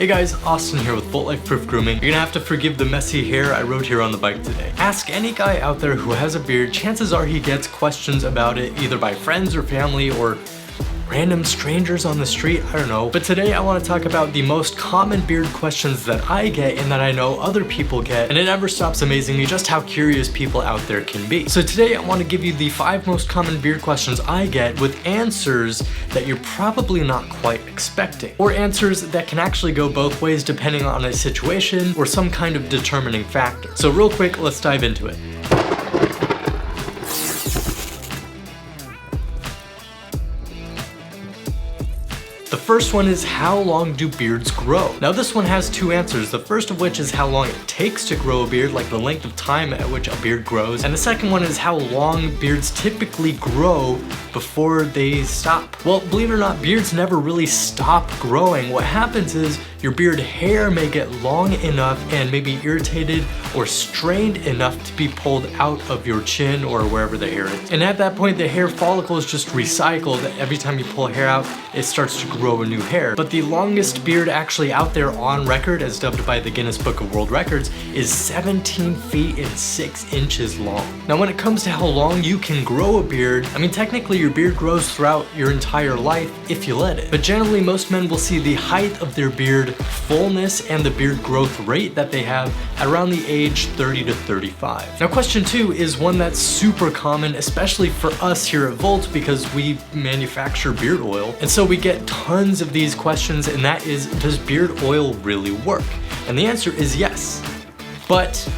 Hey guys, Austin here with Volt Life Proof Grooming. You're gonna have to forgive the messy hair I wrote here on the bike today. Ask any guy out there who has a beard, chances are he gets questions about it either by friends or family or random strangers on the street, I don't know. But today I want to talk about the most common beard questions that I get and that I know other people get, and it never stops amazing me just how curious people out there can be. So today I want to give you the 5 most common beard questions I get with answers that you're probably not quite expecting, or answers that can actually go both ways depending on a situation or some kind of determining factor. So real quick, let's dive into it. The first one is, how long do beards grow? Now this one has 2 answers, the first of which is how long it takes to grow a beard, like the length of time at which a beard grows, and the second one is how long beards typically grow before they stop. Well, believe it or not, beards never really stop growing. What happens is your beard hair may get long enough and maybe irritated or strained enough to be pulled out of your chin or wherever the hair is. And at that point, the hair follicle is just recycled. Every time you pull hair out, it starts to grow a new hair. But the longest beard actually out there on record, as dubbed by the Guinness Book of World Records, is 17 feet and 6 inches long. Now when it comes to how long you can grow a beard, I mean technically your beard grows throughout your entire life if you let it. But generally most men will see the height of their beard fullness and the beard growth rate that they have at around the age 30 to 35. Now question 2 is one that's super common, especially for us here at Volt because we manufacture beard oil. And so we get tons of these questions, and that is, does beard oil really work? And the answer is yes, but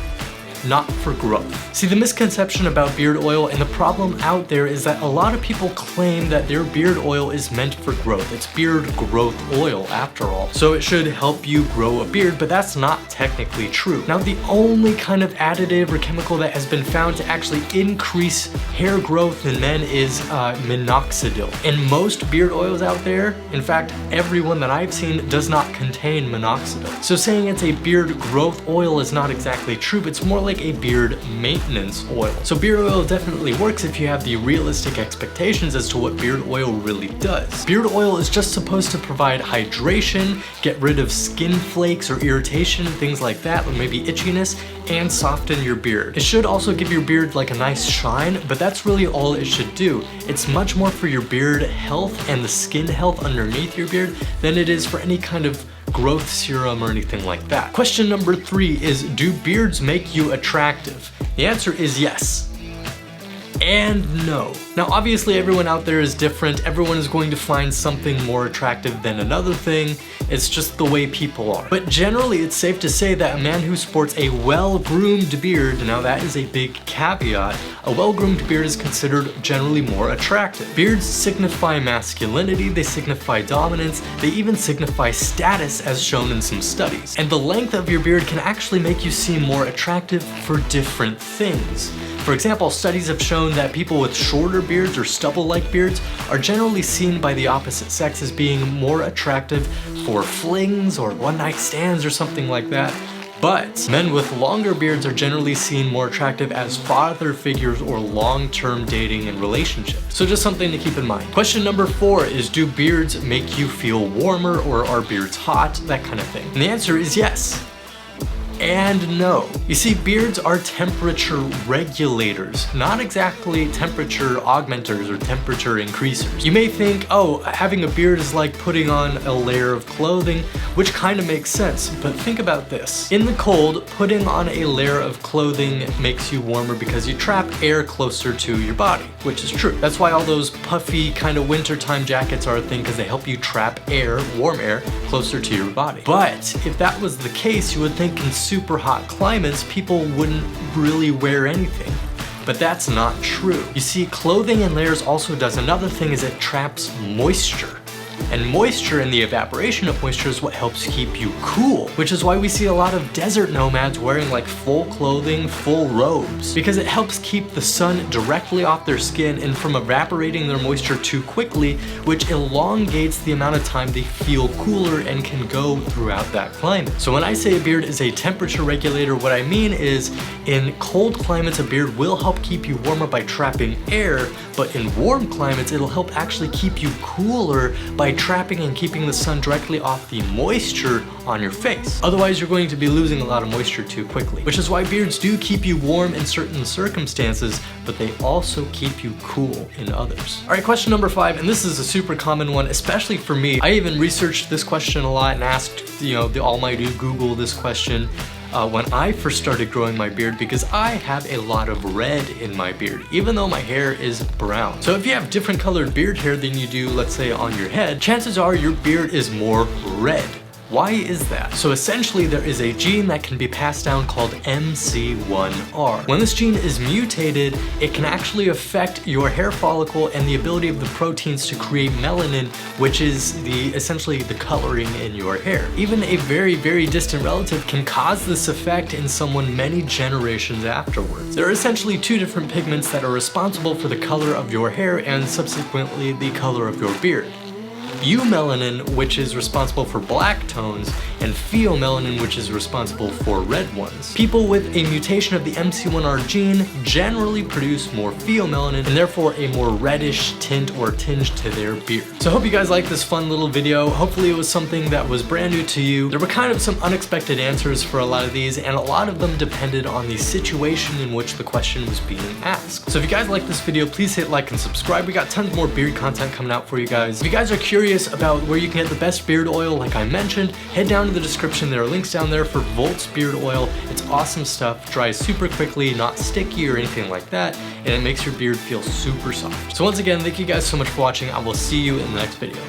not for growth. See, the misconception about beard oil and the problem out there is that a lot of people claim that their beard oil is meant for growth. It's beard growth oil after all. So it should help you grow a beard, but that's not technically true. Now, the only kind of additive or chemical that has been found to actually increase hair growth in men is minoxidil. And most beard oils out there, in fact, everyone that I've seen does not contain minoxidil. So saying it's a beard growth oil is not exactly true, but it's more like a beard maintenance oil. So beard oil definitely works if you have the realistic expectations as to what beard oil really does. Beard oil is just supposed to provide hydration, get rid of skin flakes or irritation, things like that, or maybe itchiness, and soften your beard. It should also give your beard like a nice shine, but that's really all it should do. It's much more for your beard health and the skin health underneath your beard than it is for any kind of growth serum or anything like that. Question number 3 is, do beards make you attractive? The answer is yes and no. Now obviously everyone out there is different. Everyone is going to find something more attractive than another thing. It's just the way people are. But generally it's safe to say that a man who sports a well-groomed beard, now that is a big caveat, a well-groomed beard is considered generally more attractive. Beards signify masculinity, they signify dominance, they even signify status as shown in some studies. And the length of your beard can actually make you seem more attractive for different things. For example, studies have shown that people with shorter beards or stubble-like beards are generally seen by the opposite sex as being more attractive for flings or one-night stands or something like that. But men with longer beards are generally seen more attractive as father figures or long-term dating and relationships. So just something to keep in mind. Question number 4 is, do beards make you feel warmer or are beards hot? That kind of thing. And the answer is yes and no. You see, beards are temperature regulators, not exactly temperature augmenters or temperature increasers. You may think, oh, having a beard is like putting on a layer of clothing, which kind of makes sense, but think about this. In the cold, putting on a layer of clothing makes you warmer because you trap air closer to your body, which is true. That's why all those puffy kind of wintertime jackets are a thing, because they help you trap air, warm air, closer to your body. But if that was the case, you would think in super hot climates, people wouldn't really wear anything. But that's not true. You see, clothing and layers also does another thing, is it traps moisture. And moisture and the evaporation of moisture is what helps keep you cool, which is why we see a lot of desert nomads wearing like full clothing, full robes, because it helps keep the sun directly off their skin and from evaporating their moisture too quickly, which elongates the amount of time they feel cooler and can go throughout that climate. So when I say a beard is a temperature regulator, what I mean is in cold climates, a beard will help keep you warmer by trapping air, but in warm climates, it'll help actually keep you cooler by trapping and keeping the sun directly off the moisture on your face. Otherwise, you're going to be losing a lot of moisture too quickly, which is why beards do keep you warm in certain circumstances, but they also keep you cool in others. All right, question number 5, and this is a super common one, especially for me. I even researched this question a lot and asked, the almighty Google this question when I first started growing my beard, because I have a lot of red in my beard, even though my hair is brown. So if you have different colored beard hair than you do, let's say, on your head, chances are your beard is more red. Why is that? So essentially there is a gene that can be passed down called MC1R. When this gene is mutated, it can actually affect your hair follicle and the ability of the proteins to create melanin, which is essentially the coloring in your hair. Even a very, very distant relative can cause this effect in someone many generations afterwards. There are essentially 2 different pigments that are responsible for the color of your hair and subsequently the color of your beard. Eumelanin, which is responsible for black tones, and pheomelanin, which is responsible for red ones. People with a mutation of the MC1R gene generally produce more pheomelanin and therefore a more reddish tint or tinge to their beard. So I hope you guys liked this fun little video. Hopefully it was something that was brand new to you. There were kind of some unexpected answers for a lot of these, and a lot of them depended on the situation in which the question was being asked. So if you guys like this video, please hit like and subscribe. We got tons more beard content coming out for you guys. If you guys are curious about where you can get the best beard oil, like I mentioned, head down to the description. There are links down there for Volt's beard oil. It's awesome stuff, dries super quickly, not sticky or anything like that, and it makes your beard feel super soft. So once again, thank you guys so much for watching. I will see you in the next video.